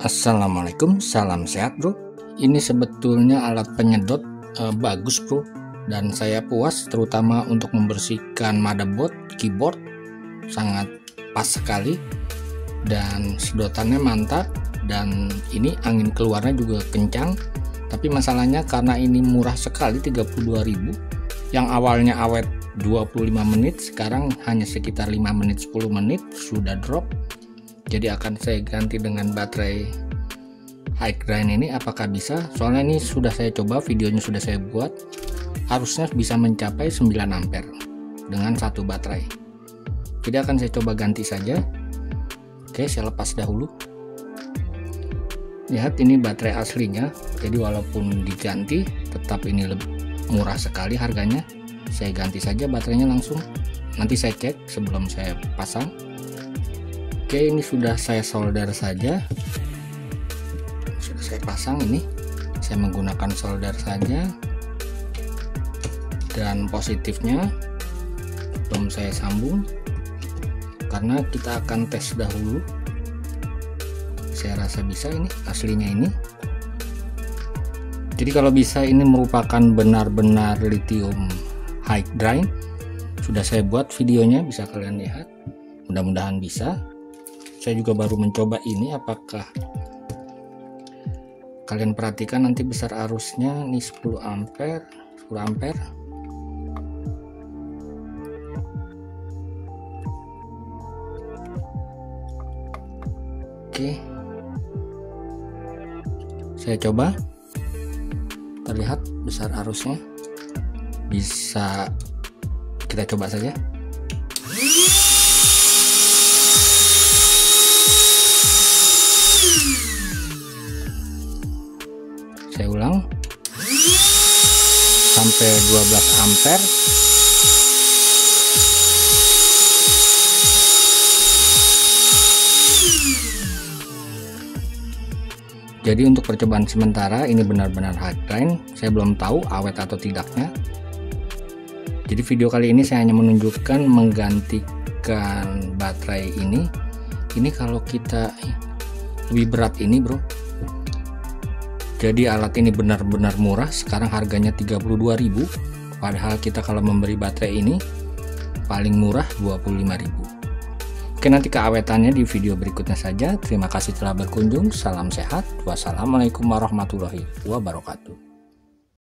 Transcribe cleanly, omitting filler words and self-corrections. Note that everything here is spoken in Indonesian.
Assalamualaikum, salam sehat bro. Ini sebetulnya alat penyedot bagus bro, dan saya puas terutama untuk membersihkan motherboard, keyboard, sangat pas sekali dan sedotannya mantap, dan ini angin keluarnya juga kencang. Tapi masalahnya karena ini murah sekali, 32.000, yang awalnya awet 25 menit sekarang hanya sekitar 5 menit 10 menit sudah drop. Jadi akan saya ganti dengan baterai high grind ini. Apakah bisa? Soalnya ini sudah saya coba, videonya sudah saya buat, harusnya bisa mencapai 9 ampere dengan satu baterai. Jadi akan saya coba ganti saja. Oke, saya lepas dahulu. Lihat, ini baterai aslinya, jadi walaupun diganti tetap ini lebih murah sekali harganya. Saya ganti saja baterainya langsung, nanti saya cek sebelum saya pasang. Oke, ini sudah saya solder saja, sudah saya pasang. Ini saya menggunakan solder saja, dan positifnya belum saya sambung karena kita akan tes dahulu. Saya rasa bisa, ini aslinya ini. Jadi kalau bisa, ini merupakan benar-benar lithium high grind. Sudah saya buat videonya, bisa kalian lihat, mudah-mudahan bisa. Saya juga baru mencoba ini, apakah kalian perhatikan nanti besar arusnya ini 10 ampere. Oke, saya coba, terlihat besar arusnya, bisa kita coba saja. Saya ulang sampai 12 ampere. Jadi untuk percobaan sementara ini benar-benar hard grind. Saya belum tahu awet atau tidaknya. Jadi video kali ini saya hanya menunjukkan menggantikan baterai ini. Ini kalau kita lebih berat ini bro. Jadi alat ini benar-benar murah, sekarang harganya 32.000, padahal kita kalau memberi baterai ini paling murah 25.000. Oke, nanti keawetannya di video berikutnya saja. Terima kasih telah berkunjung, salam sehat, wassalamualaikum warahmatullahi wabarakatuh.